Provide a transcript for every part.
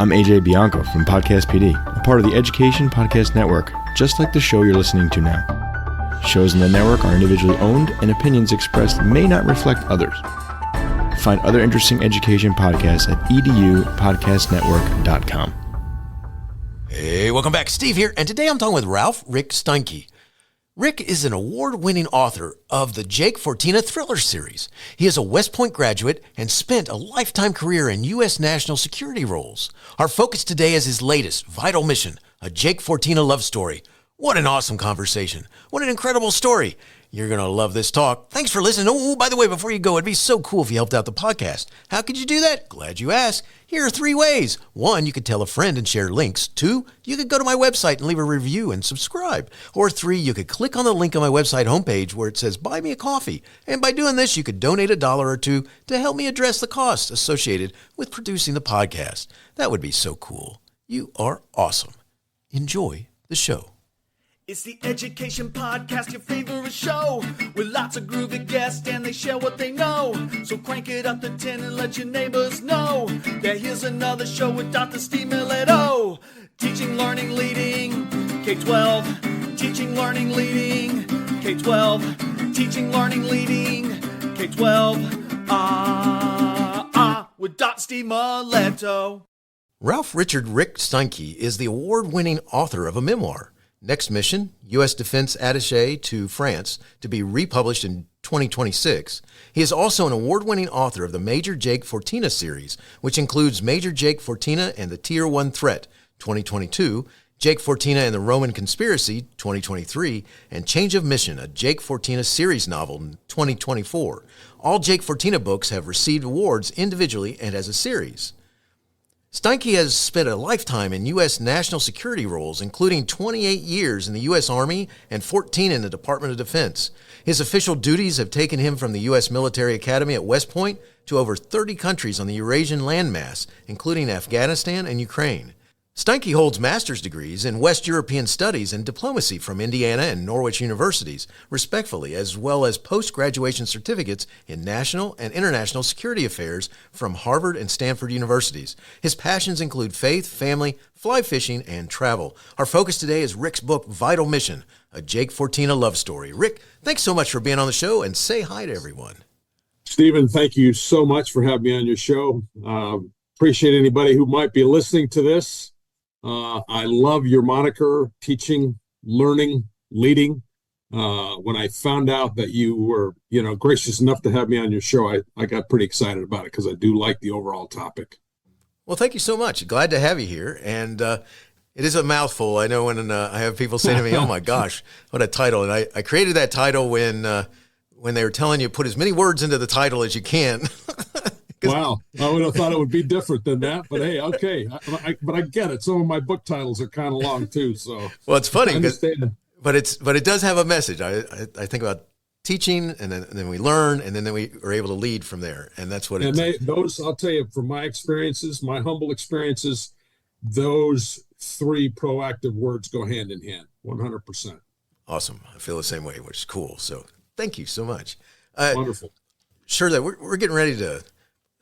I'm AJ Bianco from Podcast PD, a part of the Education Podcast Network, just like the show you're listening to now. Shows in the network are individually owned, and opinions expressed may not reflect others. Find other interesting education podcasts at edupodcastnetwork.com. Hey, welcome back. Steve here, and today I'm talking with Ralph Rick Steinke. Rick is an award-winning author of the Jake Fortina Thriller series. He is a West Point graduate and spent a lifetime career in U.S. national security roles. Our focus today is his latest, Vital Mission, a Jake Fortina love story. What an awesome conversation. What an incredible story. You're going to love this talk. Thanks for listening. Oh, by the way, before you go, it'd be so cool if you helped out the podcast. How could you do that? Glad you asked. Here are 3 ways. 1, you could tell a friend and share links. 2, you could go to my website and leave a review and subscribe. Or 3, you could click on the link on my website homepage where it says buy me a coffee. And by doing this, you could donate $1 or $2 to help me address the costs associated with producing the podcast. That would be so cool. You are awesome. Enjoy the show. It's the Education Podcast, your favorite show, with lots of groovy guests and they share what they know. So crank it up to 10 and let your neighbors know that here's another show with Dr. Steve Milletto. Teaching, learning, leading, K-12. Teaching, learning, leading, K-12. Teaching, learning, leading, K-12. With Dr. Steve Milletto. Ralph Richard Rick Steinke is the award-winning author of a memoir, Next Mission, U.S. Defense Attaché to France, to be republished in 2026. He is also an award-winning author of the Major Jake Fortina series, which includes Major Jake Fortina and the Tier 1 Threat, 2022, Jake Fortina and the Roman Conspiracy, 2023, and Change of Mission, a Jake Fortina Series Novel, 2024. All Jake Fortina books have received awards individually and as a series. Steinke has spent a lifetime in U.S. national security roles, including 28 years in the U.S. Army and 14 in the Department of Defense. His official duties have taken him from the U.S. Military Academy at West Point to over 30 countries on the Eurasian landmass, including Afghanistan and Ukraine. Steinke holds master's degrees in West European Studies and Diplomacy from Indiana and Norwich Universities, respectively, as well as post-graduation certificates in National and International Security Affairs from Harvard and Stanford Universities. His passions include faith, family, fly fishing, and travel. Our focus today is Rick's book, Vital Mission, a Jake Fortina love story. Rick, thanks so much for being on the show, and say hi to everyone. Stephen, thank you so much for having me on your show. Appreciate anybody who might be listening to this. I love your moniker, teaching, learning, leading. When I found out that you were, gracious enough to have me on your show, I got pretty excited about it because I do like the overall topic. Well, thank you so much. Glad to have you here. And it is a mouthful. I know when I have people say to me, oh my gosh, what a title. And I created that title when they were telling you put as many words into the title as you can. Wow, I would have thought it would be different than that, but hey, okay. But I get it. Some of my book titles are kind of long too, so. Well, it's funny but it does have a message. I think about teaching, and then we learn, and then we are able to lead from there, and that's what. And those, I'll tell you, from my experiences, my humble experiences, those 3 proactive words go hand in hand, 100%. Awesome. I feel the same way, which is cool. So thank you so much. Wonderful. Sure, that we're getting ready to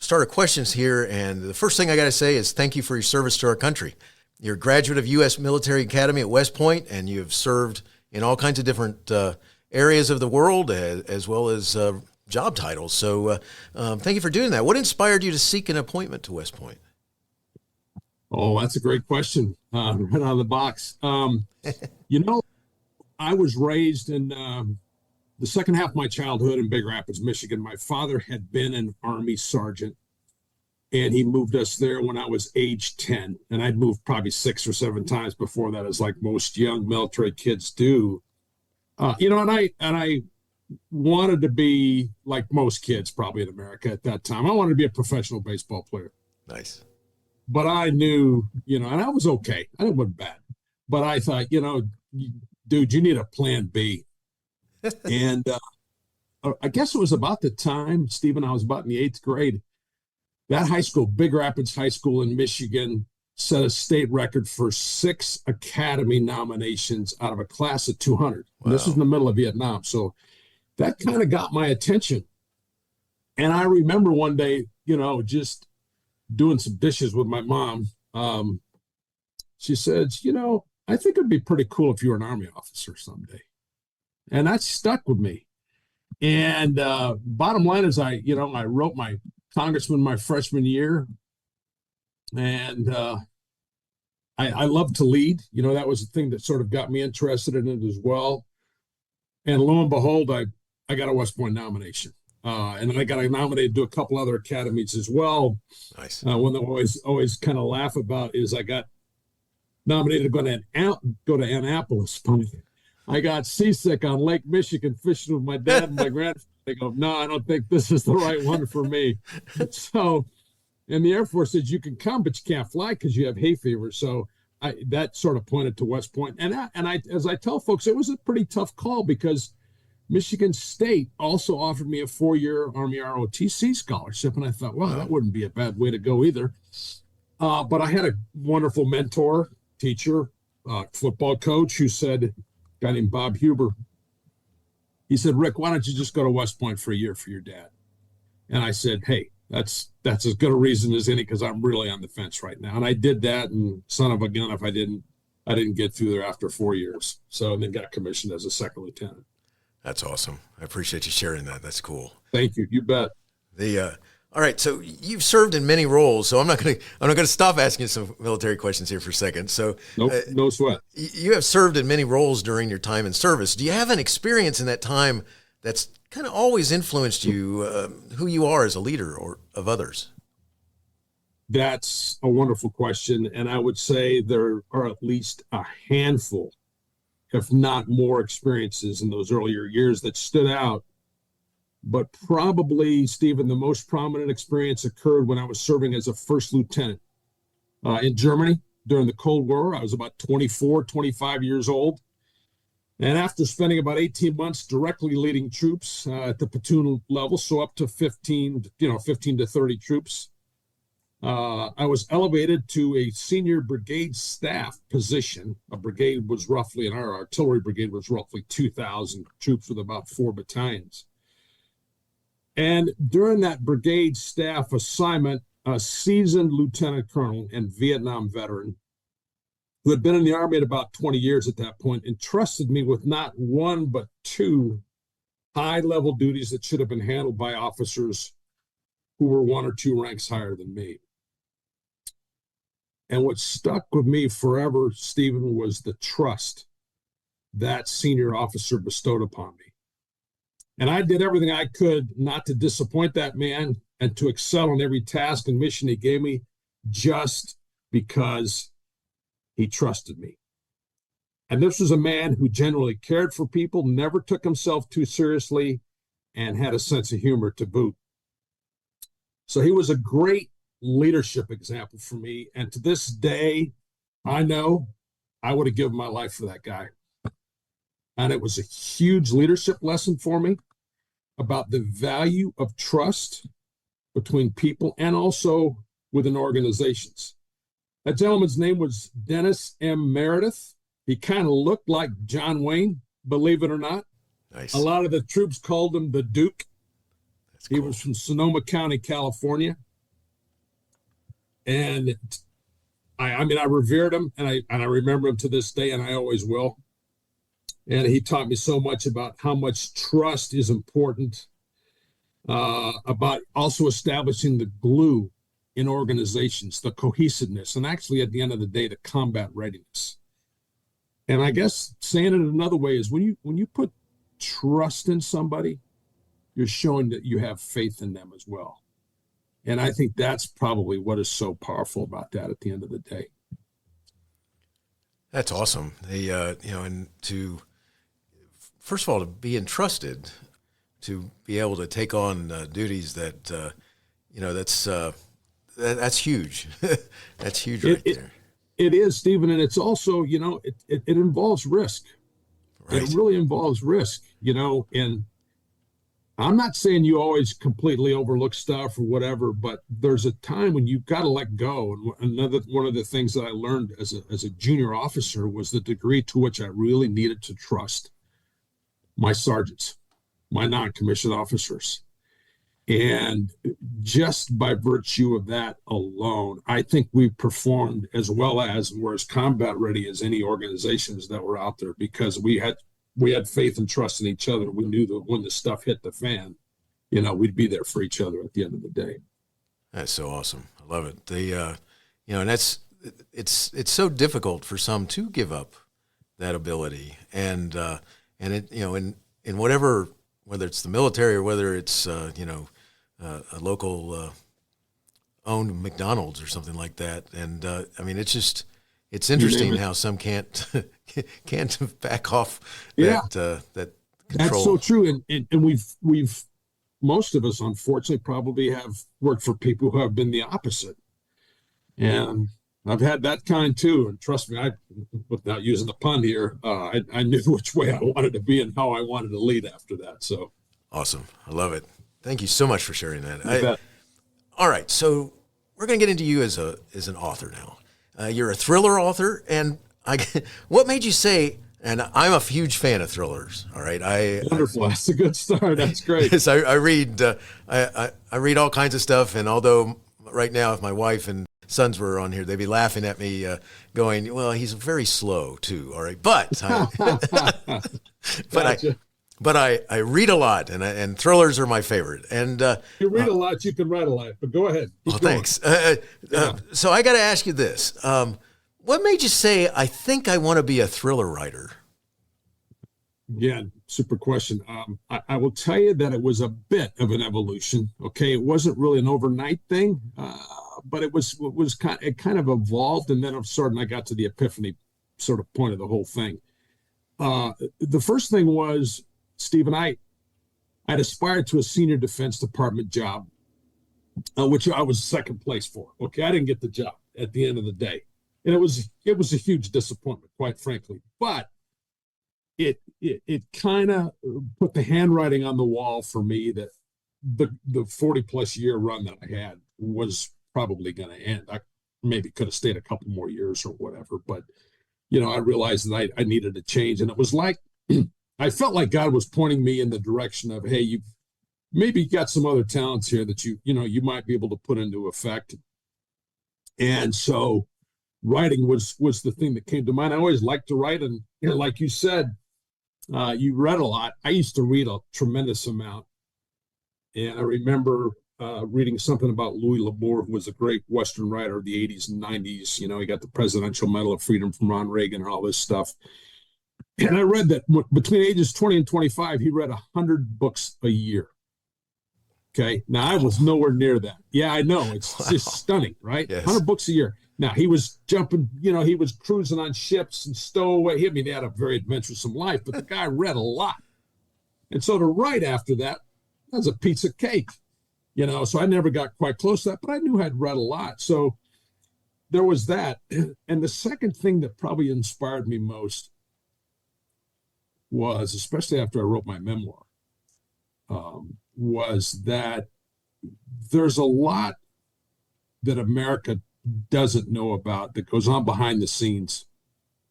start our questions here, and the first thing I got to say is thank you for your service to our country. You're a graduate of U.S. Military Academy at West Point, and you have served in all kinds of different areas of the world, as well as job titles. So thank you for doing that. What inspired you to seek an appointment to West Point? Oh, that's a great question. Right out of the box. I was raised in the second half of my childhood in Big Rapids, Michigan. My father had been an Army sergeant, and he moved us there when I was age 10. And I'd moved probably 6 or 7 times before that, as like most young military kids do. And I wanted to be like most kids probably in America at that time. I wanted to be a professional baseball player. Nice. But I knew, and I was okay. I wasn't bad. But I thought, dude, you need a plan B. And I guess it was about the time, Stephen, I was about in the 8th grade. That high school, Big Rapids High School in Michigan, set a state record for 6 Academy nominations out of a class of 200. Wow. This was in the middle of Vietnam. So that kind of got my attention. And I remember one day, just doing some dishes with my mom, She says, I think it'd be pretty cool if you were an Army officer someday. And that stuck with me. And bottom line is I wrote my congressman my freshman year. And I love to lead. That was the thing that sort of got me interested in it as well. And lo and behold, I got a West Point nomination. And then I got nominated to a couple other academies as well. Nice. One that I always kind of laugh about is I got nominated to go to Annapolis. I got seasick on Lake Michigan fishing with my dad and my grandfather. They go, no, I don't think this is the right one for me. So, and the Air Force says you can come, but you can't fly because you have hay fever. So that sort of pointed to West Point. And I, as I tell folks, it was a pretty tough call because Michigan State also offered me a 4-year Army ROTC scholarship. And I thought, well, that wouldn't be a bad way to go either. But I had a wonderful mentor, teacher, football coach who said, a guy named Bob Huber, he said, Rick, why don't you just go to West Point for a year for your dad? And I said, hey, that's as good a reason as any because I'm really on the fence right now. And I did that, and son of a gun if I didn't get through there after 4 years. So and then got commissioned as a second lieutenant. That's awesome. I appreciate you sharing that. That's cool. Thank you. You bet. All right, so you've served in many roles, so I'm not gonna stop asking some military questions here for a second. So, nope, no sweat. You have served in many roles during your time in service. Do you have an experience in that time that's kind of always influenced you, who you are as a leader or of others? That's a wonderful question, and I would say there are at least a handful, if not more, experiences in those earlier years that stood out. But probably, Stephen, the most prominent experience occurred when I was serving as a first lieutenant in Germany during the Cold War. I was about 24, 25 years old. And after spending about 18 months directly leading troops at the platoon level, so up to 15 to 30 troops, I was elevated to a senior brigade staff position. An artillery brigade was roughly 2,000 troops with about 4 battalions. And during that brigade staff assignment, a seasoned lieutenant colonel and Vietnam veteran who had been in the Army at about 20 years at that point entrusted me with not one but 2 high-level duties that should have been handled by officers who were 1 or 2 ranks higher than me. And what stuck with me forever, Stephen, was the trust that senior officer bestowed upon me. And I did everything I could not to disappoint that man and to excel in every task and mission he gave me just because he trusted me. And this was a man who genuinely cared for people, never took himself too seriously, and had a sense of humor to boot. So he was a great leadership example for me. And to this day, I know I would have given my life for that guy. And it was a huge leadership lesson for me about the value of trust between people and also within organizations. That gentleman's name was Dennis M. Meredith. He kind of looked like John Wayne, believe it or not. Nice. A lot of the troops called him the Duke. That's cool. He was from Sonoma County, California. And I revered him, and I remember him to this day, and I always will. And he taught me so much about how much trust is important, about also establishing the glue in organizations, the cohesiveness, and actually at the end of the day, the combat readiness. And I guess saying it another way is when you put trust in somebody, you're showing that you have faith in them as well. And I think that's probably what is so powerful about that at the end of the day. That's awesome. And to, first of all, to be entrusted, to be able to take on duties that, that's huge. That's huge right there. It is, Stephen. And it's also, it involves risk. Right. It really involves risk, and I'm not saying you always completely overlook stuff or whatever, but there's a time when you've got to let go. And one of the things that I learned as a junior officer was the degree to which I really needed to trust my sergeants, my non-commissioned officers. And just by virtue of that alone, I think we performed as well as and were as combat ready as any organizations that were out there, because we had faith and trust in each other. We knew that when the stuff hit the fan, we'd be there for each other at the end of the day. That's so awesome. I love it. And it's so difficult for some to give up that ability, and it, in whatever, whether it's the military or whether it's a local owned McDonald's or something like that. And it's interesting how some can't back off that control. That's so true. And we've most of us, unfortunately, probably have worked for people who have been the opposite. And I've had that kind too. And trust me, without using the pun here, I knew which way I wanted to be and how I wanted to lead after that. So awesome. I love it. Thank you so much for sharing that. All right. So we're going to get into you as an author now. You're a thriller author. And what made you say, and I'm a huge fan of thrillers. All right. Wonderful. That's a good start. That's great. Yes, I read all kinds of stuff. And although right now, if my wife and sons were on here, they'd be laughing at me going, well, he's very slow too. All right. But I read a lot, and thrillers are my favorite. And you read a lot, you can write a lot, but go ahead. Thanks. So I got to ask you this. What made you say, I think I want to be a thriller writer? Yeah, super question. I will tell you that it was a bit of an evolution. Okay, it wasn't really an overnight thing, but it kind of evolved, and then of a sudden I got to the epiphany sort of point of the whole thing. The first thing was, Steve, I'd aspired to a senior Defense Department job, which I was second place for. Okay, I didn't get the job at the end of the day, and it was a huge disappointment, quite frankly. But it kind of put the handwriting on the wall for me that the 40+ year run that I had was probably going to end. I maybe could have stayed a couple more years or whatever, but I realized that I needed a change, and it was like I felt like God was pointing me in the direction of, hey, you maybe got some other talents here that you might be able to put into effect. And so writing was the thing that came to mind. I always liked to write, and like you said, you read a lot. I used to read a tremendous amount, and I remember reading something about Louis L'Amour, who was a great Western writer of the 80s and 90s. He got the Presidential Medal of Freedom from Ron Reagan and all this stuff. And I read that between ages 20 and 25, he read 100 books a year. Okay. Now, I was nowhere near that. Yeah, I know. It's just stunning, right? Yes. 100 books a year. Now, he was jumping, he was cruising on ships and stowaway. He had a very adventuresome life, but the guy read a lot. And so to write after that was a piece of cake, so I never got quite close to that, but I knew I'd read a lot. So there was that. And the second thing that probably inspired me most was, especially after I wrote my memoir, was that there's a lot that America doesn't know about that goes on behind the scenes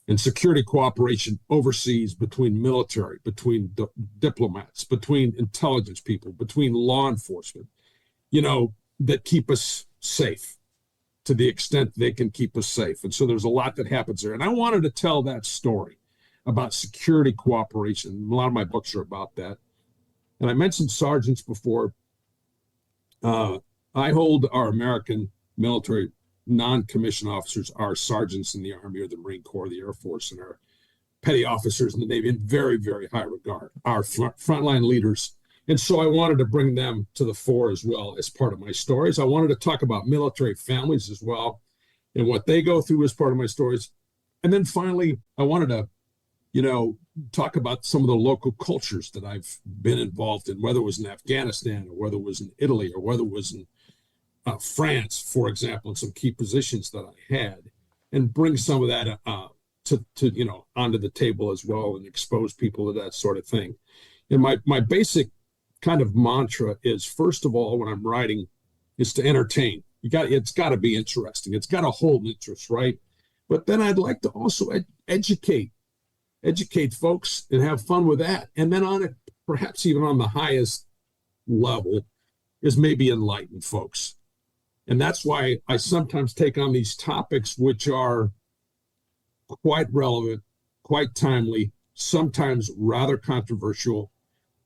in security cooperation overseas between military, between diplomats, between intelligence people, between law enforcement, that keep us safe to the extent they can keep us safe. And so there's a lot that happens there. And I wanted to tell that story about security cooperation. A lot of my books are about that. And I mentioned sergeants before. I hold our American military non-commissioned officers, our sergeants in the Army or the Marine Corps, the Air Force, and our petty officers in the Navy in very, very high regard, our frontline leaders. And so I wanted to bring them to the fore as well as part of my stories. I wanted to talk about military families as well and what they go through as part of my stories. And then finally, I wanted to talk about some of the local cultures that I've been involved in, whether it was in Afghanistan or whether it was in Italy or whether it was in France, for example, in some key positions that I had, and bring some of that to onto the table as well and expose people to that sort of thing. And my basic kind of mantra is, first of all, when I'm writing, is to entertain. It's got to be interesting. It's got to hold interest, right? But then I'd like to also educate folks and have fun with that. And then perhaps even on the highest level, is maybe enlighten folks. And that's why I sometimes take on these topics, which are quite relevant, quite timely, sometimes rather controversial,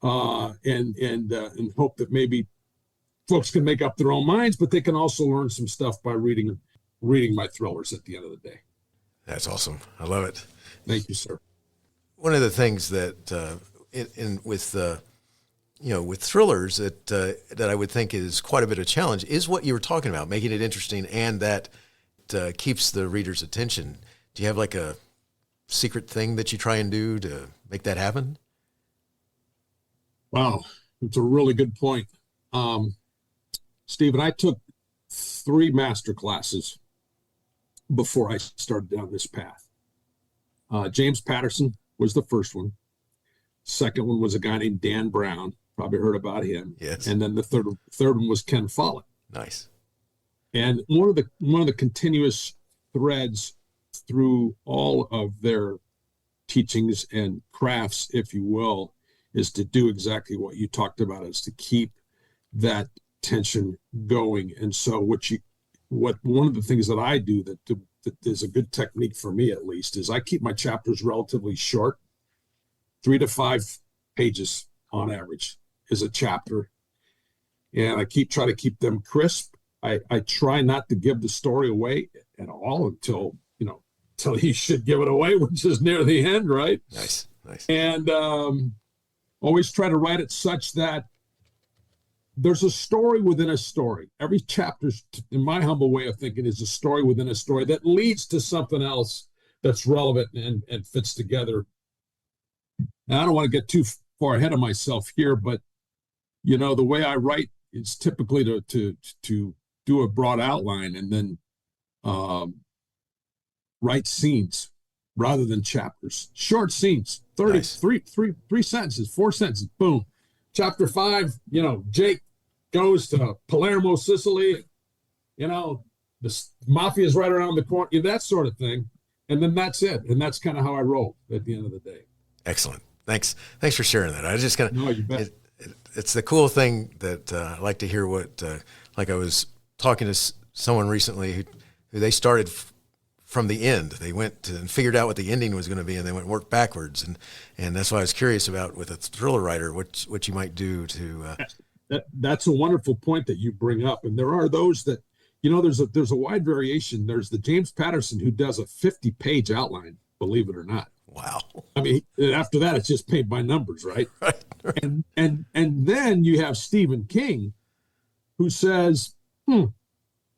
and hope that maybe folks can make up their own minds, but they can also learn some stuff by reading my thrillers at the end of the day. That's awesome. I love it. Thank you, sir. One of the things that with thrillers that I would think is quite a bit of challenge is what you were talking about, making it interesting and that keeps the reader's attention. Do you have like a secret thing that you try and do to make that happen? Wow, it's a really good point. Stephen, I took 3 master classes before I started down this path. James Patterson was the first one. Second one was a guy named Dan Brown. Probably heard about him. Yes. And then the third one was Ken Follett. Nice. And one of the continuous threads through all of their teachings and crafts, if you will, is to do exactly what you talked about, is to keep that tension going. And so one of the things that I do that is a good technique for me, at least, is I keep my chapters relatively short. 3 to 5 pages on average is a chapter. And I try to keep them crisp. I try not to give the story away at all until you should give it away, which is near the end, right? Nice. And always try to write it such that there's a story within a story. Every chapter, in my humble way of thinking, is a story within a story that leads to something else that's relevant and fits together. And I don't want to get too far ahead of myself here, but the way I write is typically to do a broad outline and then write scenes rather than chapters. Short scenes, 30, nice. three sentences, 4 sentences, boom. Chapter 5, Jake goes to Palermo, Sicily. The mafia's right around the corner, that sort of thing. And then that's it. And that's kind of how I roll at the end of the day. Excellent. Thanks for sharing that. I was just gonna. No, you bet. It's the cool thing that I like to hear. What like I was talking to someone recently who they started from the end. They went and figured out what the ending was going to be, and they worked backwards. And that's why I was curious about with a thriller writer what you might do to. That's a wonderful point that you bring up, and there are those that there's a wide variation. There's the James Patterson who does a 50-page outline, believe it or not. Wow. I mean, after that, it's just paint by numbers, right? Right. And then you have Stephen King, who says,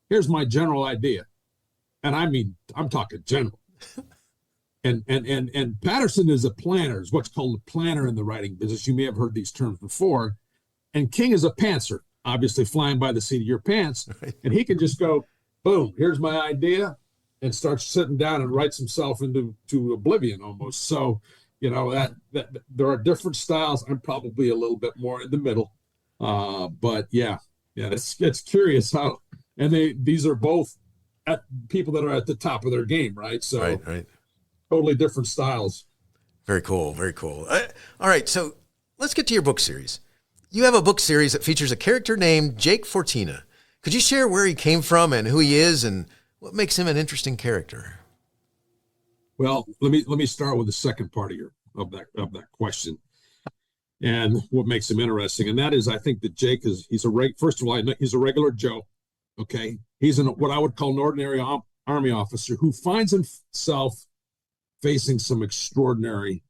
here's my general idea. And I mean, I'm talking general. And Patterson is a planner, is what's called a planner in the writing business. You may have heard these terms before. And King is a pantser, obviously flying by the seat of your pants. Right. And he can just go, boom, here's my idea, and starts sitting down and writes himself into oblivion almost. So, that there are different styles. I'm probably a little bit more in the middle. But yeah, it's curious how, and these are both people that are at the top of their game, right? So right. Totally different styles. Very cool. All right, so let's get to your book series. You have a book series that features a character named Jake Fortina. Could you share where he came from and who he is and what makes him an interesting character? Well, let me start with the second part of that question, and what makes him interesting, and that is, I think that Jake he's a regular Joe. Okay, he's what I would call an ordinary Army officer who finds himself facing some extraordinary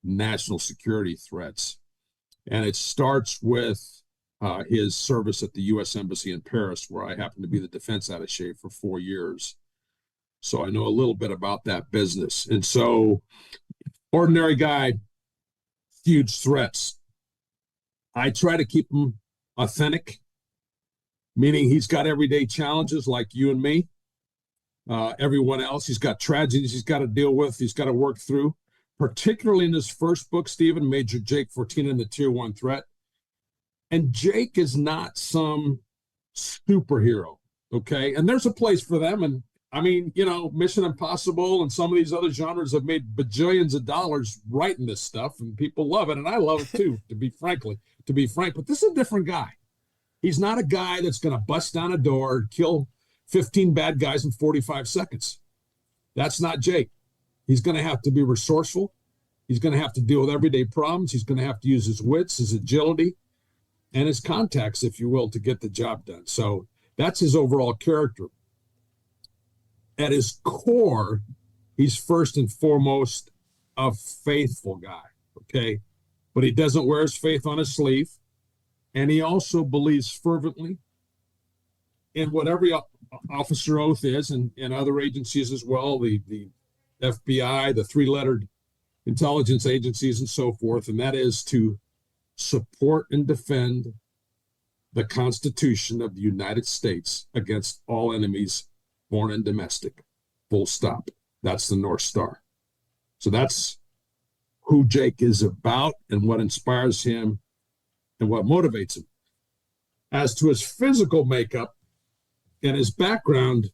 national security threats, and it starts with his service at the U.S. Embassy in Paris, where I happen to be the Defense Attaché for 4 years. So I know a little bit about that business. And so, ordinary guy, huge threats. I try to keep him authentic, meaning he's got everyday challenges like you and me, everyone else. He's got tragedies he's got to deal with, he's got to work through, particularly in his first book, Stephen, Major Jake Fortina and the Tier 1 Threat. And Jake is not some superhero, okay? And there's a place for them. And I mean, Mission Impossible and some of these other genres have made bajillions of dollars writing this stuff, and people love it, and I love it too, to be frank. But this is a different guy. He's not a guy that's going to bust down a door and kill 15 bad guys in 45 seconds. That's not Jake. He's going to have to be resourceful. He's going to have to deal with everyday problems. He's going to have to use his wits, his agility, and his contacts, if you will, to get the job done. So that's his overall character. At his core, he's first and foremost a faithful guy, okay? But he doesn't wear his faith on his sleeve. And he also believes fervently in what every officer oath is, and other agencies as well, the FBI, the three-lettered intelligence agencies and so forth, and that is to support and defend the Constitution of the United States against all enemies, foreign and domestic. Full stop. That's the North Star. So that's who Jake is about and what inspires him and what motivates him. As to his physical makeup and his background,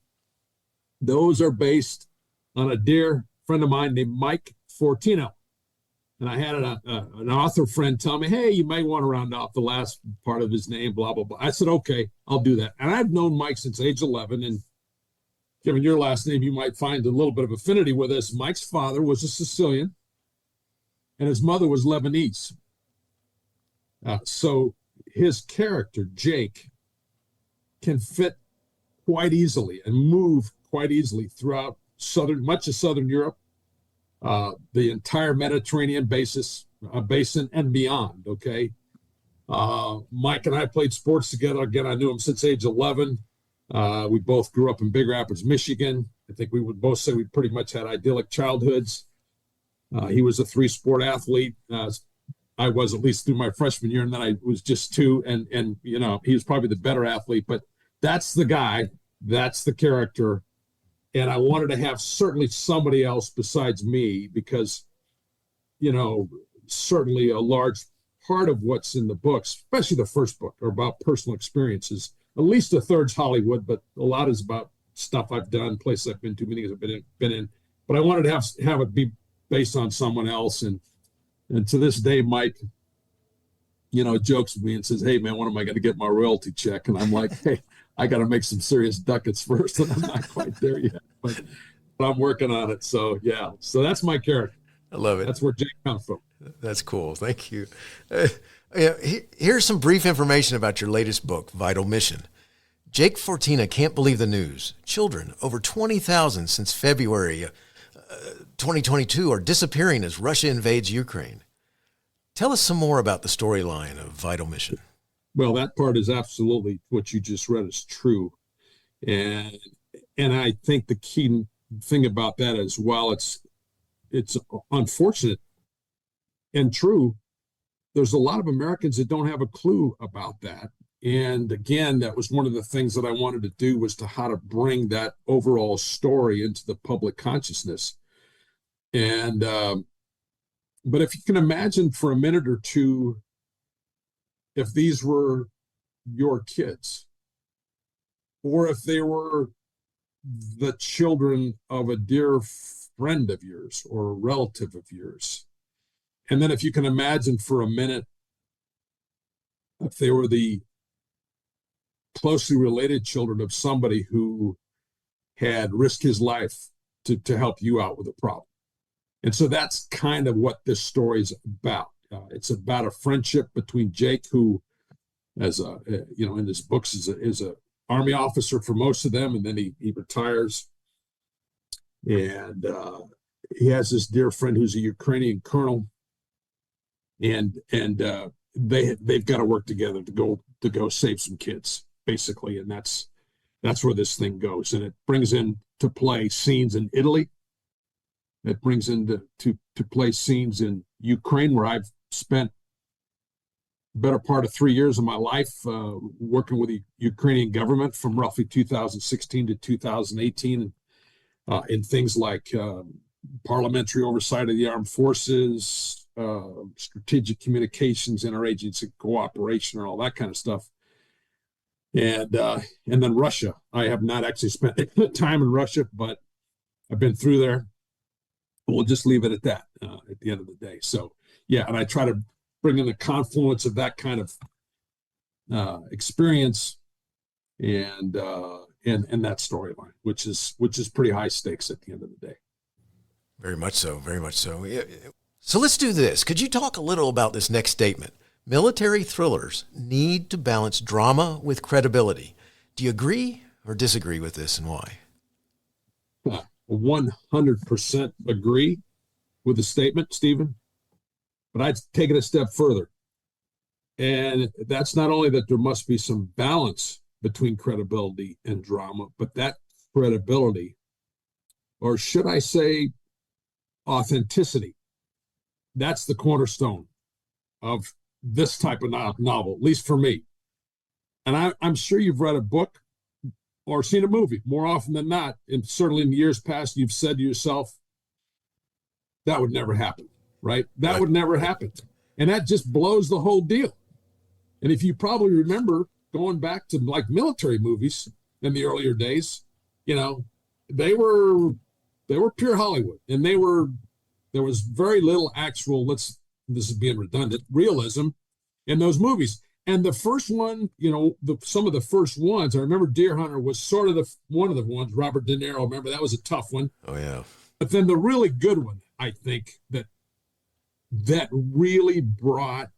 those are based on a dear friend of mine named Mike Fortina. And I had an author friend tell me, hey, you might want to round off the last part of his name, blah, blah, blah. I said, okay, I'll do that. And I've known Mike since age 11. And given your last name, you might find a little bit of affinity with us. Mike's father was a Sicilian, and his mother was Lebanese. So his character, Jake, can fit quite easily and move quite easily throughout much of Southern Europe, the entire Mediterranean basin and beyond, okay? Mike and I played sports together. Again, I knew him since age 11. We both grew up in Big Rapids, Michigan. I think we would both say we pretty much had idyllic childhoods. He was a three-sport athlete. I was, at least through my freshman year, and then I was just two. And you know, he was probably the better athlete. But that's the guy. That's the character. And I wanted to have certainly somebody else besides me because, you know, certainly a large part of what's in the books, especially the first book, are about personal experiences. At least a third's Hollywood, but a lot is about stuff I've done, places I've been to, meetings I've been in. But I wanted to have it be based on someone else. And to this day, Mike, you know, jokes with me and says, hey, man, when am I going to get my royalty check? And I'm like, hey, I got to make some serious ducats first, and I'm not quite there yet. But I'm working on it. So, yeah. So that's my character. I love it. That's where Jake comes from. That's cool. Thank you. Here's some brief information about your latest book, Vital Mission. Jake Fortina can't believe the news. Children, over 20,000 since February 2022, are disappearing as Russia invades Ukraine. Tell us some more about the storyline of Vital Mission. Well, that part is absolutely what you just read is true. And I think the key thing about that is, while it's unfortunate and true, there's a lot of Americans that don't have a clue about that. And again, that was one of the things that I wanted to do, was to how to bring that overall story into the public consciousness. And but if you can imagine for a minute or two, if these were your kids, or if they were the children of a dear friend of yours or a relative of yours, and then if you can imagine for a minute, if they were the closely related children of somebody who had risked his life to help you out with a problem. And so that's kind of what this story is about. It's about a friendship between Jake, who, as in his books, is a Army officer for most of them, and then he retires. And he has this dear friend who's a Ukrainian colonel, and they've got to work together to go save some kids, basically, and that's where this thing goes. And it brings into play scenes in Italy. It brings into to play scenes in Ukraine, where I've spent the better part of 3 years of my life working with the Ukrainian government from roughly 2016 to 2018 in things like parliamentary oversight of the armed forces, strategic communications, interagency cooperation, and all that kind of stuff. And then Russia. I have not actually spent time in Russia, but I've been through there. We'll just leave it at that at the end of the day. So, yeah, and I try to bring in the confluence of that kind of experience and that storyline, which is pretty high stakes at the end of the day. Very much so. Very much so. So let's do this. Could you talk a little about this next statement? Military thrillers need to balance drama with credibility. Do you agree or disagree with this, and why? 100% agree with the statement, Stephen, but I'd take it a step further. And that's not only that there must be some balance between credibility and drama, but that credibility, or should I say authenticity, that's the cornerstone of this type of novel, at least for me. And I'm sure you've read a book or seen a movie more often than not, and certainly in years past, you've said to yourself, that would never happen, right? That would never happen. And that just blows the whole deal. And if you probably remember going back to like military movies in the earlier days, you know, they were pure Hollywood, and there was very little actual, this is being redundant, realism in those movies. And the first one, you know, some of the first ones, I remember Deer Hunter was sort of one of the ones, Robert De Niro, remember, that was a tough one. Oh, yeah. But then the really good one, I think, that really brought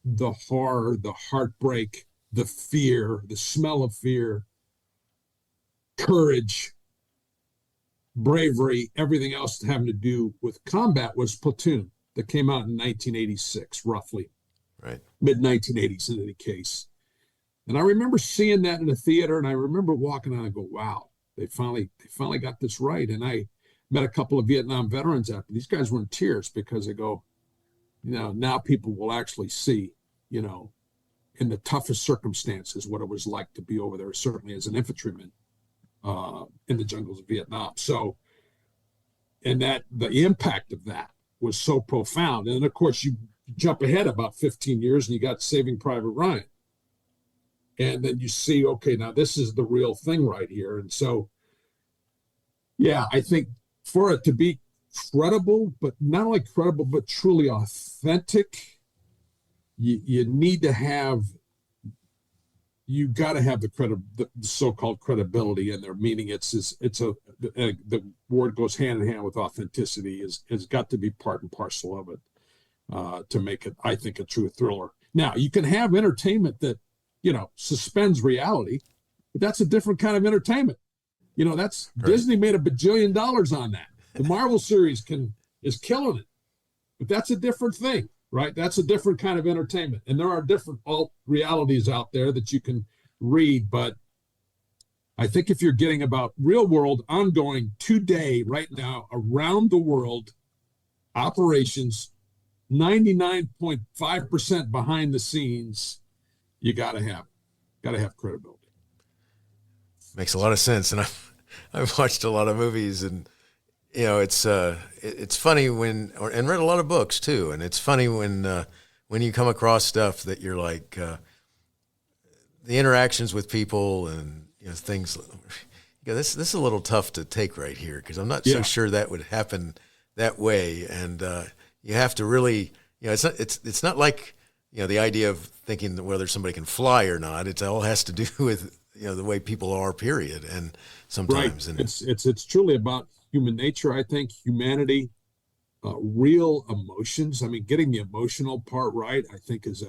the horror, the heartbreak, the fear, the smell of fear, courage, bravery, everything else having to do with combat was Platoon, that came out in 1986, roughly. Right. Mid-1980s in any case. And I remember seeing that in the theater, and I remember walking out and go, wow, they finally got this right. And I met a couple of Vietnam veterans after. These guys were in tears because they go, you know, now people will actually see, you know, in the toughest circumstances, what it was like to be over there, certainly as an infantryman in the jungles of Vietnam. So, and that the impact of that was so profound. And of course, you jump ahead about 15 years and you got Saving Private Ryan. And then you see, okay, now this is the real thing right here. And so, yeah, I think for it to be credible, but not only credible, but truly authentic, you need to have, you got to have the so-called credibility in there, meaning the word goes hand in hand with authenticity, has got to be part and parcel of it to make it, I think, a true thriller. Now, you can have entertainment that, you know, suspends reality, but that's a different kind of entertainment. You know, that's right. Disney made $1 bajillion on that. The Marvel series is killing it, but that's a different thing, right? That's a different kind of entertainment. And there are different alt realities out there that you can read, but I think if you're getting about real world, ongoing, today, right now, around the world, operations, 99.5% behind the scenes, you gotta have credibility. Makes a lot of sense. And I've watched a lot of movies, and you know, it's funny and read a lot of books too. And it's funny when you come across stuff that you're like, the interactions with people and, you know, things, this is a little tough to take right here, because I'm not so sure that would happen that way. And you have to really, you know, it's not like, you know, the idea of thinking that whether somebody can fly or not. It all has to do with, you know, the way people are, period. And sometimes, right. And it's truly about human nature, I think, humanity, real emotions. I mean, getting the emotional part right, I think, is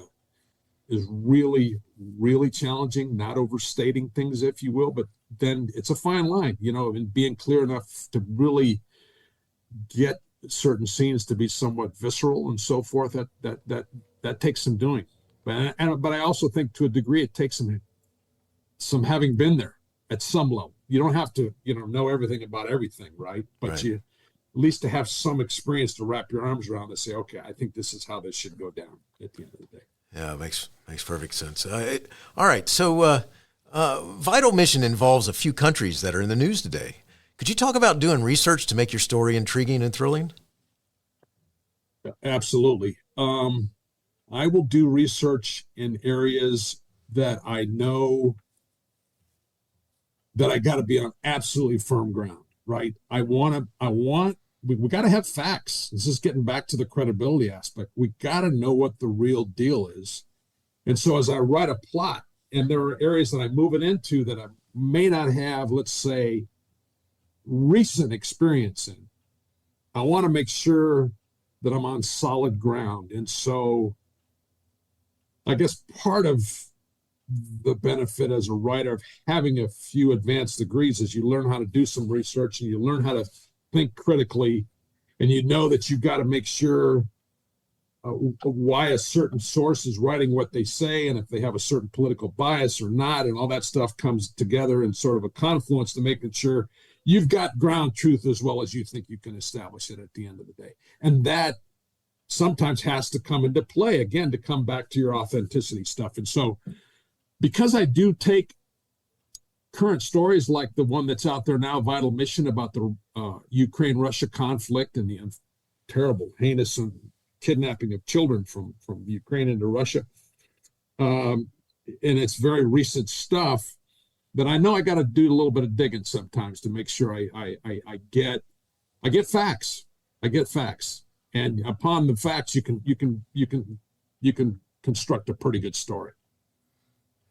really, really challenging, not overstating things, if you will, but then it's a fine line, you know, and being clear enough to really get certain scenes to be somewhat visceral and so forth. That takes some doing. But I also think to a degree it takes some having been there at some level. You don't have to, you know everything about everything, right? But right. You at least to have some experience to wrap your arms around and say, okay, I think this is how this should go down at the end of the day. Yeah, it makes perfect sense. All right, so Vital Mission involves a few countries that are in the news today. Could you talk about doing research to make your story intriguing and thrilling? Absolutely. I will do research in areas that I know that I got to be on absolutely firm ground, right? We got to have facts. This is getting back to the credibility aspect. We got to know what the real deal is. And so as I write a plot, and there are areas that I move it into that I may not have, let's say, recent experience in, I want to make sure that I'm on solid ground. And so I guess part of the benefit as a writer of having a few advanced degrees is you learn how to do some research and you learn how to think critically, and you know that you've got to make sure why a certain source is writing what they say, and if they have a certain political bias or not, and all that stuff comes together in sort of a confluence to making sure you've got ground truth as well as you think you can establish it at the end of the day. And that sometimes has to come into play, again, to come back to your authenticity stuff. And so because I do take current stories like the one that's out there now, Vital Mission, about the Ukraine-Russia conflict and the terrible, heinous kidnapping of children from Ukraine into Russia. And it's very recent stuff that I know I got to do a little bit of digging sometimes to make sure I get facts. I get facts. And upon the facts, you can construct a pretty good story.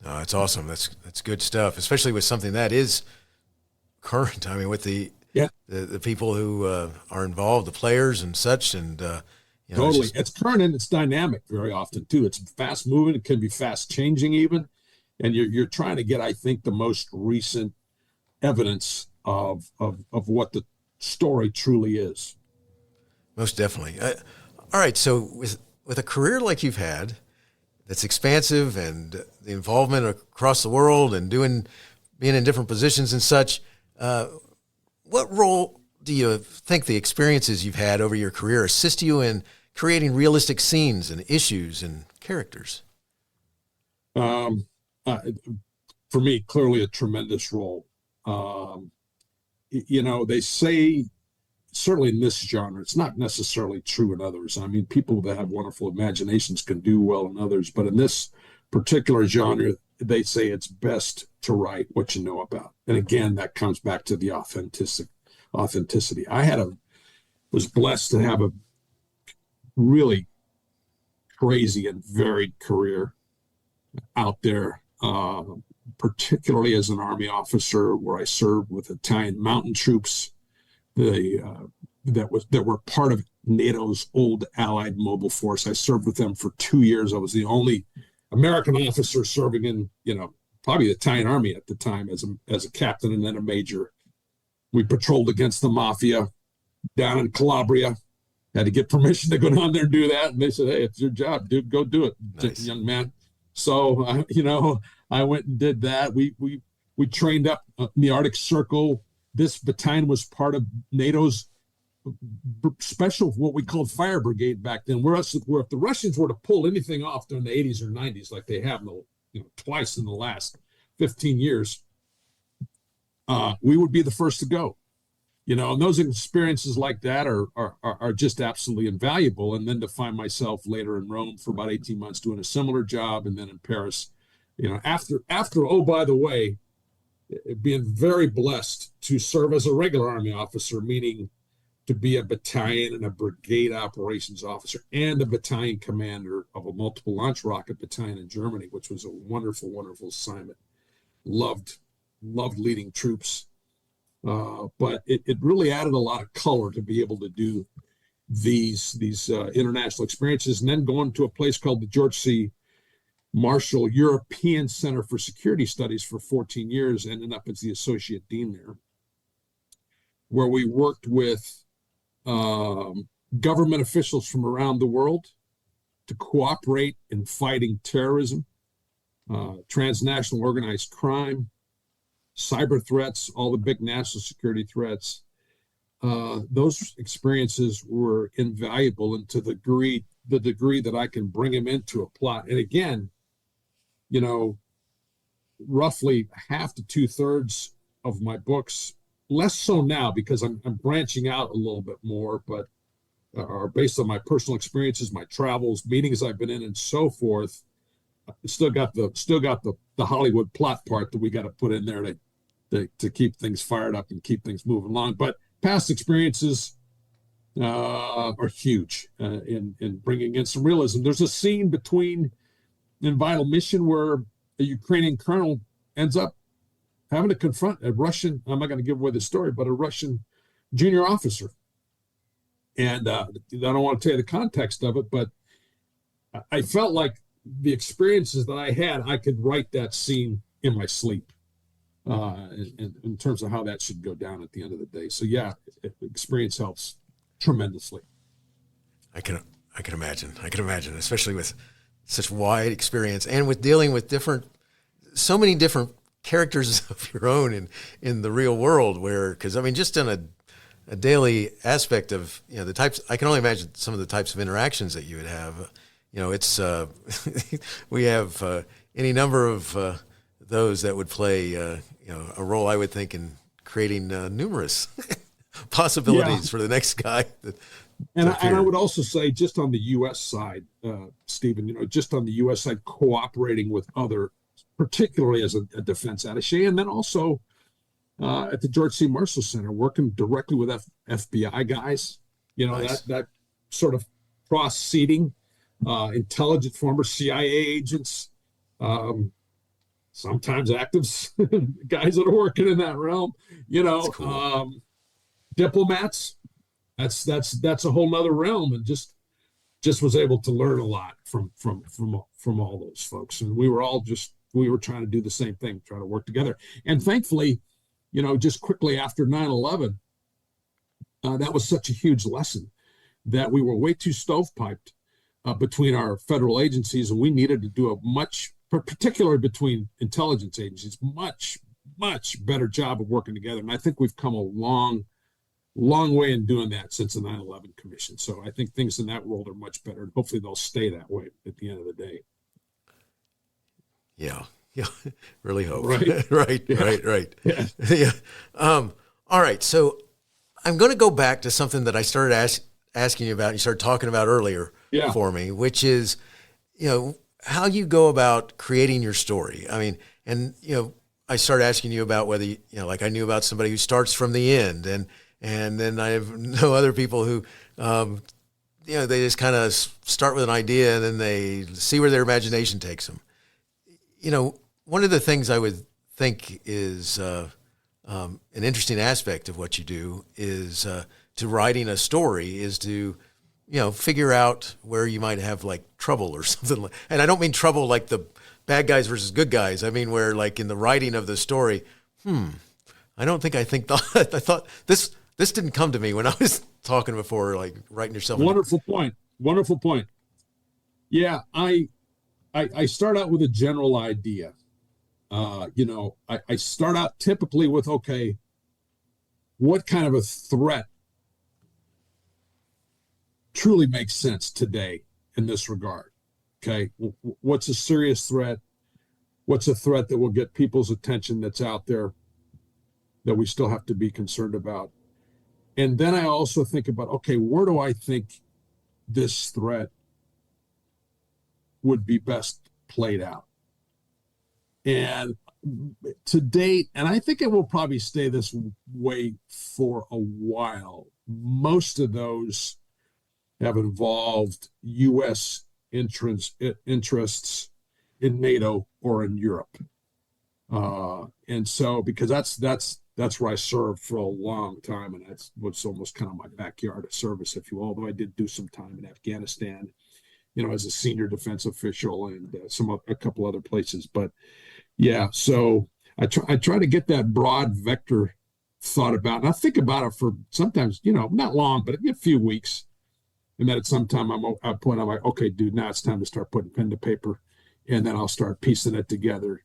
Oh, that's awesome. That's good stuff, especially with something that is current. I mean, with the people who are involved, the players and such, and totally, it's current and it's dynamic very often too. It's fast moving. It can be fast changing even, and you're trying to get, I think, the most recent evidence of what the story truly is. Most definitely. All right. So with a career like you've had, that's expansive, and the involvement across the world and being in different positions and such, what role do you think the experiences you've had over your career assist you in creating realistic scenes and issues and characters? For me, clearly a tremendous role. They say, certainly in this genre, it's not necessarily true in others. I mean, people that have wonderful imaginations can do well in others, but in this particular genre, they say it's best to write what you know about. And again, that comes back to the authenticity. I was blessed to have a really crazy and varied career out there, particularly as an Army officer, where I served with Italian mountain troops, that were part of NATO's old Allied mobile force. I served with them for 2 years. I was the only American officer serving in, probably the Italian Army at the time as a captain and then a major. We patrolled against the mafia down in Calabria. Had to get permission to go down there and do that. And they said, "Hey, it's your job, dude. Go do it, nice. Young man." So, I went and did that. We trained up in the Arctic Circle. This battalion was part of NATO's special, what we called fire brigade back then. Where if the Russians were to pull anything off during the 80s or 90s, like they have twice in the last 15 years, we would be the first to go. And those experiences like that are just absolutely invaluable. And then to find myself later in Rome for about 18 months doing a similar job, and then in Paris, after, oh, by the way, being very blessed to serve as a regular Army officer, meaning to be a battalion and a brigade operations officer and a battalion commander of a multiple launch rocket battalion in Germany, which was a wonderful, wonderful assignment. Loved leading troops. But it really added a lot of color to be able to do these international experiences, and then going to a place called the George C. Marshall European Center for Security Studies for 14 years, ended up as the associate dean there, where we worked with government officials from around the world to cooperate in fighting terrorism, transnational organized crime, cyber threats, all the big national security threats. Those experiences were invaluable, and to the degree that I can bring them into a plot. And again, roughly half to 2/3 of my books, less so now because I'm branching out a little bit more, but are based on my personal experiences, my travels, meetings I've been in, and so forth. Still got the Hollywood plot part that we got to put in there to keep things fired up and keep things moving along. But past experiences are huge in bringing in some realism. There's a scene between in vital mission where a Ukrainian colonel ends up having to confront a Russian, I'm not going to give away the story, but a Russian junior officer. And I don't want to tell you the context of it, but I felt like the experiences that I had, I could write that scene in my sleep in terms of how that should go down at the end of the day. So yeah, experience helps tremendously. I can imagine. I can imagine, especially with such wide experience and with dealing with so many different characters of your own in the real world. because I mean, just in a daily aspect of the types, I can only imagine some of the types of interactions that you would have. It's we have any number of those that would play a role, I would think, in creating numerous possibilities for the next guy. And I would also say, just on the U.S. side, Stephen, just on the U.S. side, cooperating with other, particularly as a defense attaché, and then also at the George C. Marshall Center, working directly with FBI guys, nice. that sort of cross-seating, intelligent former CIA agents, sometimes active guys that are working in that realm, cool. Diplomats. That's a whole nother realm, and just was able to learn a lot from all those folks. And we were trying to do the same thing, try to work together. And thankfully, just quickly after 9/11, that was such a huge lesson that we were way too stovepiped between our federal agencies, and we needed to do a much, particularly between intelligence agencies, much better job of working together. And I think we've come a long way in doing that since the 9/11 Commission. So I think things in that world are much better, and hopefully they'll stay that way at the end of the day. Yeah, really hope. Right. Right. Yeah. Yeah. All right. So I'm going to go back to something that I started asking you about. You started talking about earlier for me, which is, how you go about creating your story. I mean, and I started asking you about whether like I knew about somebody who starts from the end, and then I know other people who, they just kind of start with an idea and then they see where their imagination takes them. One of the things I would think is an interesting aspect of what you do is to writing a story is to, figure out where you might have like trouble or something. And I don't mean trouble like the bad guys versus good guys. I mean where like in the writing of the story, I don't think I thought this didn't come to me when I was talking before, like writing yourself. Wonderful point. Yeah, I start out with a general idea. I start out typically with, okay, what kind of a threat truly makes sense today in this regard? Okay, what's a serious threat? What's a threat that will get people's attention that's out there that we still have to be concerned about? And then I also think about, okay, where do I think this threat would be best played out? And to date, and I think it will probably stay this way for a while, most of those have involved U.S. interests in NATO or in Europe. And so, because that's where I served for a long time, and that's what's almost kind of my backyard of service, if you will, although I did do some time in Afghanistan, as a senior defense official and a couple other places. But yeah, so I try to get that broad vector thought about, and I think about it for sometimes, not long, but a few weeks. And then at some time I'm like, okay, dude, now it's time to start putting pen to paper, and then I'll start piecing it together.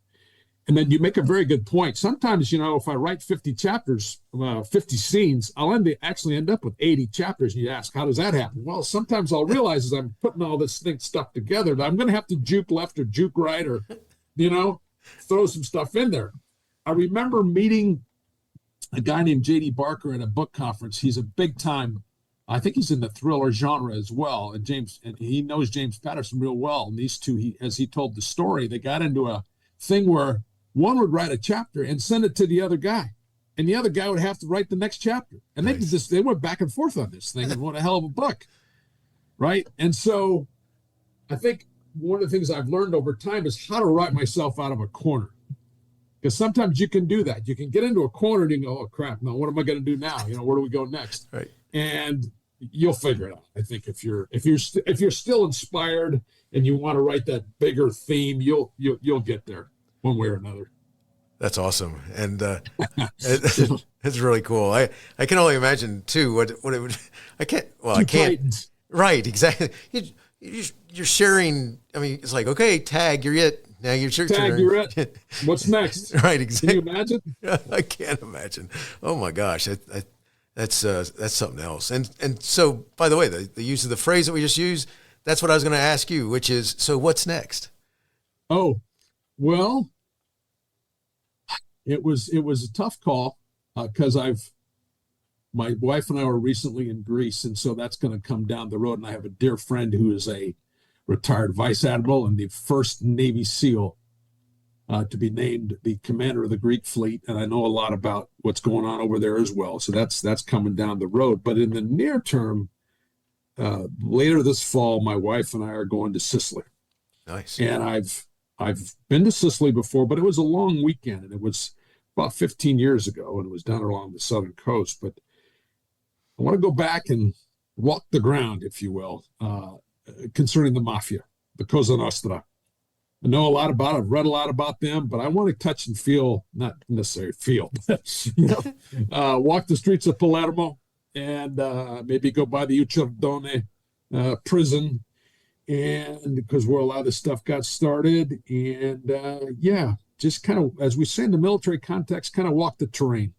And then you make a very good point. Sometimes, if I write 50 chapters, 50 scenes, I'll actually end up with 80 chapters. And you ask, how does that happen? Well, sometimes I'll realize as I'm putting all this stuff together that I'm going to have to juke left or juke right or, throw some stuff in there. I remember meeting a guy named J.D. Barker at a book conference. He's a big time, I think he's in the thriller genre as well. And he knows James Patterson real well. And these two, as he told the story, they got into a thing where one would write a chapter and send it to the other guy, and the other guy would have to write the next chapter. And nice. They went back and forth on this thing, and what a hell of a book, right? And so I think one of the things I've learned over time is how to write myself out of a corner. Because sometimes you can do that. You can get into a corner and you go, oh crap, now what am I going to do now? Where do we go next? Right. And you'll figure it out. I think if you're still inspired and you want to write that bigger theme, you'll get there one way or another. That's awesome. And it's really cool. I can only imagine too what it would, I can't. Titans. Right. Exactly. You're sharing. I mean, it's like, okay, tag, you're it. Now you're Tag, you're it. What's next? Right. Exactly. Can you imagine? I can't imagine. Oh my gosh. That's something else. And so, by the way, the use of the phrase that we just used, that's what I was going to ask you, which is, so what's next? Oh, well, it was a tough call because my wife and I were recently in Greece, and so that's going to come down the road. And I have a dear friend who is a retired vice admiral and the first Navy SEAL to be named the commander of the Greek fleet, and I know a lot about what's going on over there as well. So that's coming down the road. But in the near term, later this fall, my wife and I are going to Sicily. Nice. And I've been to Sicily before, but it was a long weekend, and it was about 15 years ago, and it was down along the southern coast. But I want to go back and walk the ground, if you will, concerning the mafia, the Cosa Nostra. I know a lot about it. I've read a lot about them, but I want to touch and feel, not necessarily feel, walk the streets of Palermo and maybe go by the Ucciardone prison, and because where a lot of this stuff got started. And just kind of, as we say in the military context, kind of walk the terrain.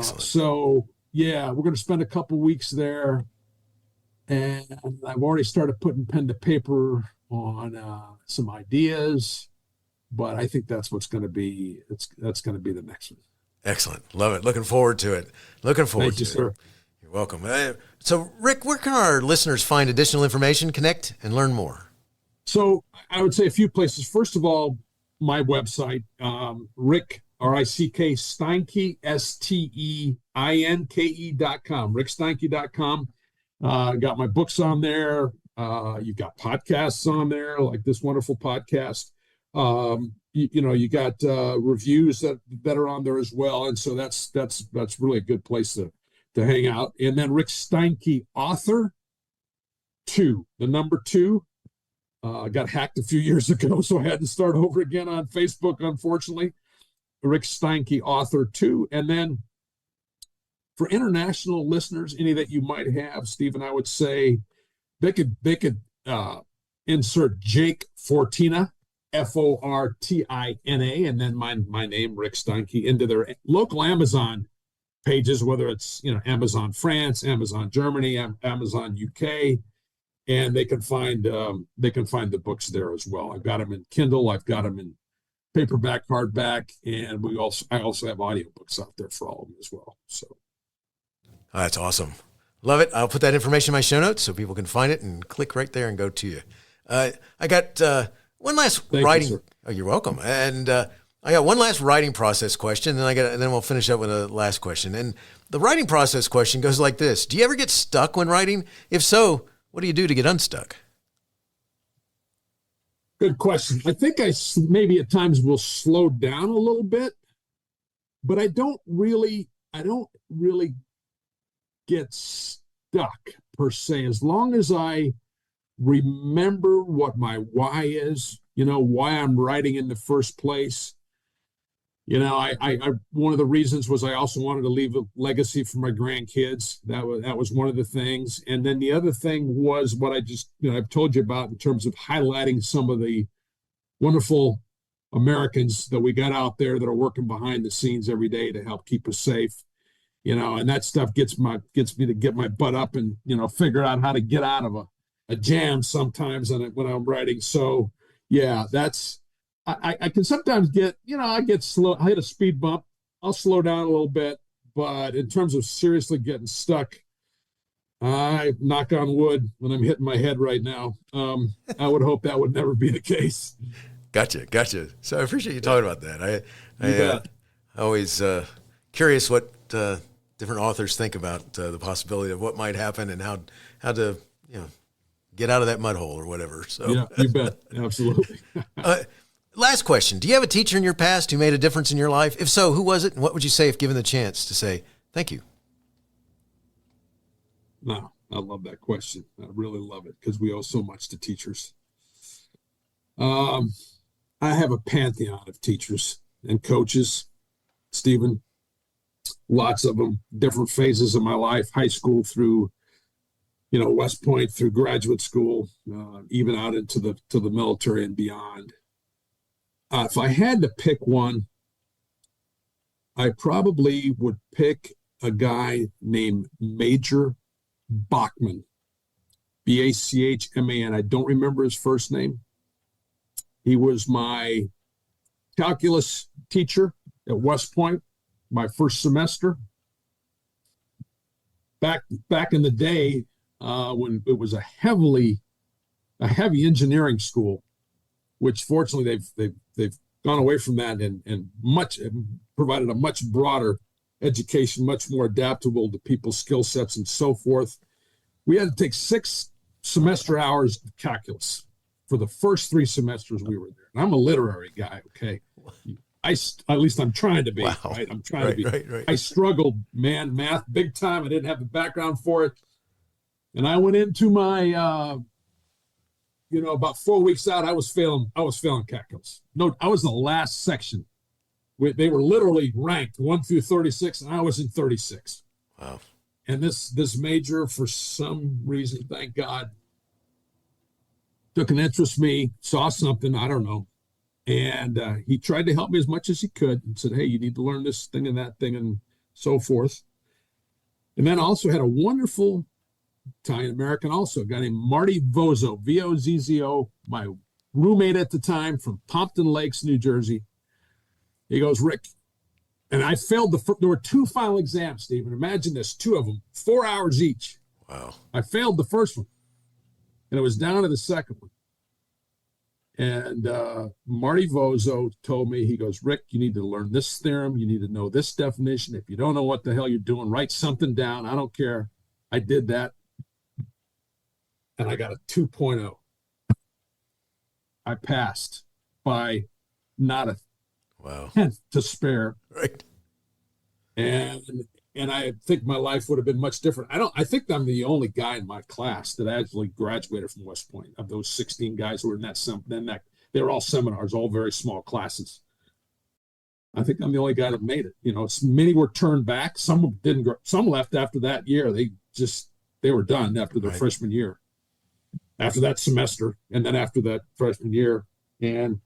So, we're going to spend a couple weeks there. And I've already started putting pen to paper on some ideas, but I think that's what's going to be. That's going to be the next one. Excellent, love it. Looking forward to it. Thank you, sir. You're welcome. So, Rick, where can our listeners find additional information, connect, and learn more? So, I would say a few places. First of all, my website, Rick R-I-C-K Steinke STEINKE.com, ricksteinke.com. Got my books on there. You've got podcasts on there, like this wonderful podcast. You got reviews that are on there as well, and so that's really a good place to hang out. And then Rick Steinke author 2, the number 2. Got hacked a few years ago, so I had to start over again on Facebook, unfortunately. Rick Steinke author 2, and then for international listeners, any that you might have, Stephen, I would say they could insert Jake Fortina, Fortina, and then my name, Rick Steinke, into their local Amazon pages, whether it's Amazon France, Amazon Germany, Amazon UK, and they can find the books there as well. I've got them in Kindle, I've got them in paperback, hardback, and I also have audiobooks out there for all of them as well. So. Oh, that's awesome. Love it. I'll put that information in my show notes so people can find it and click right there and go to you. I got one last writing. You're welcome. And I got one last writing process question, and then we'll finish up with a last question. And the writing process question goes like this: do you ever get stuck when writing? If so, what do you do to get unstuck? Good question. I think I maybe at times will slow down a little bit, but I don't really get stuck per se, as long as I remember what my why is, why I'm writing in the first place. I one of the reasons was I also wanted to leave a legacy for my grandkids. That was one of the things. And then the other thing was what I just, I've told you about in terms of highlighting some of the wonderful Americans that we got out there that are working behind the scenes every day to help keep us safe. And that stuff gets me to get my butt up and, figure out how to get out of a jam sometimes when I'm writing. So yeah, I can sometimes get, I get slow, I hit a speed bump, I'll slow down a little bit, but in terms of seriously getting stuck, I knock on wood when I'm hitting my head right now. I would hope that would never be the case. Gotcha. So I appreciate you talking about that. I always curious what different authors think about the possibility of what might happen and how to get out of that mud hole or whatever. So yeah, you bet. Absolutely. Last question. Do you have a teacher in your past who made a difference in your life? If so, who was it? And what would you say if given the chance to say, thank you? No, I love that question. I really love it because we owe so much to teachers. I have a pantheon of teachers and coaches, Stephen, lots of them, different phases of my life, high school through, West Point, through graduate school, even out into the military and beyond. If I had to pick one, I probably would pick a guy named Major Bachman, Bachman. I don't remember his first name. He was my calculus teacher at West Point, my first semester. Back in the day, when it was a heavy engineering school, which fortunately they've gone away from that and provided a much broader education, much more adaptable to people's skill sets and so forth. We had to take 6 semester hours of calculus for the first 3 semesters we were there. And I'm a literary guy, okay? At least I'm trying to be, wow. right? I'm trying to be. Right. I struggled, man, math big time. I didn't have the background for it. And I went into my, about 4 weeks out, I was failing calculus. No, I was the last section. They were literally ranked 1 through 36, and I was in 36. Wow. And this major, for some reason, thank God, took an interest in me, saw something, I don't know. And he tried to help me as much as he could and said, hey, you need to learn this thing and that thing and so forth. And then also had a wonderful Italian-American also, a guy named Marty Vozzo, V-O-Z-Z-O, my roommate at the time from Pompton Lakes, New Jersey. He goes, Rick, and I failed there were 2 final exams, Stephen. Imagine this, 2 of them, 4 hours each. Wow. I failed the first one, and it was down to the second one. And Marty Vozzo told me, he goes, Rick, you need to learn this theorem. You need to know this definition. If you don't know what the hell you're doing, write something down. I don't care. I did that. And I got a 2.0. I passed by not a tenth to spare. Right. And I think my life would have been much different. I think I'm the only guy in my class that actually graduated from West Point. Of those 16 guys who were in that they were all seminars, all very small classes. I think I'm the only guy that made it. Many were turned back. Some didn't. Some left after that year. They were done after their freshman year, after that semester, and then after that freshman year, and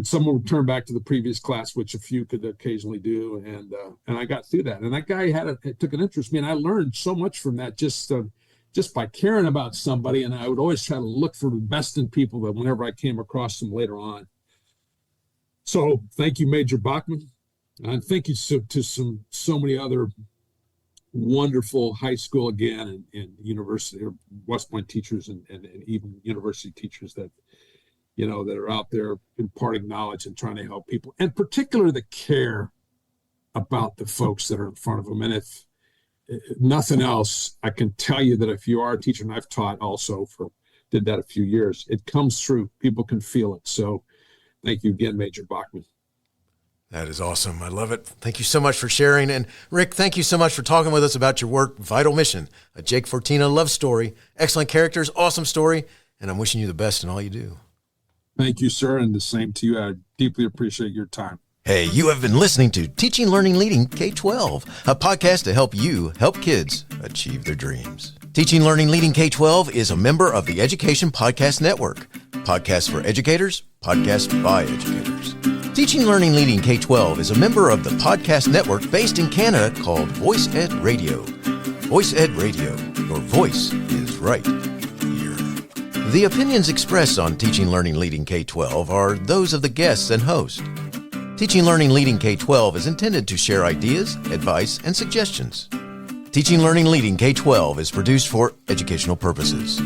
some would turn back to the previous class, which a few could occasionally do, and I got through that. And that guy took an interest in me, and I learned so much from that just by caring about somebody. And I would always try to look for the best in people that whenever I came across them later on. So thank you, Major Bachman, and thank you to so many other wonderful high school again and university or West Point teachers and even university teachers that are out there imparting knowledge and trying to help people, and particularly the care about the folks that are in front of them. And if nothing else, I can tell you that if you are a teacher, and I've taught also did that a few years, it comes through. People can feel it. So thank you again, Major Bachman. That is awesome. I love it. Thank you so much for sharing. And Rick, thank you so much for talking with us about your work, Vital Mission, a Jake Fortina love story, excellent characters, awesome story, and I'm wishing you the best in all you do. Thank you, sir, and the same to you. I deeply appreciate your time. Hey, you have been listening to Teaching, Learning, Leading K-12, a podcast to help you help kids achieve their dreams. Teaching, Learning, Leading K-12 is a member of the Education Podcast Network. Podcasts for educators, podcasts by educators. Teaching, Learning, Leading K-12 is a member of the podcast network based in Canada called Voice Ed Radio. Voice Ed Radio, your voice is right here. The opinions expressed on Teaching, Learning, Leading K-12 are those of the guests and host. Teaching, Learning, Leading K-12 is intended to share ideas, advice, and suggestions. Teaching, Learning, Leading K-12 is produced for educational purposes.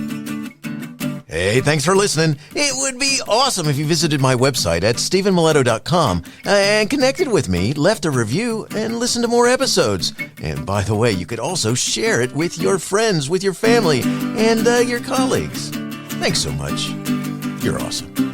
Hey, thanks for listening. It would be awesome if you visited my website at stephenmiletto.com and connected with me, left a review, and listened to more episodes. And by the way, you could also share it with your friends, with your family, and your colleagues. Thanks so much. You're awesome.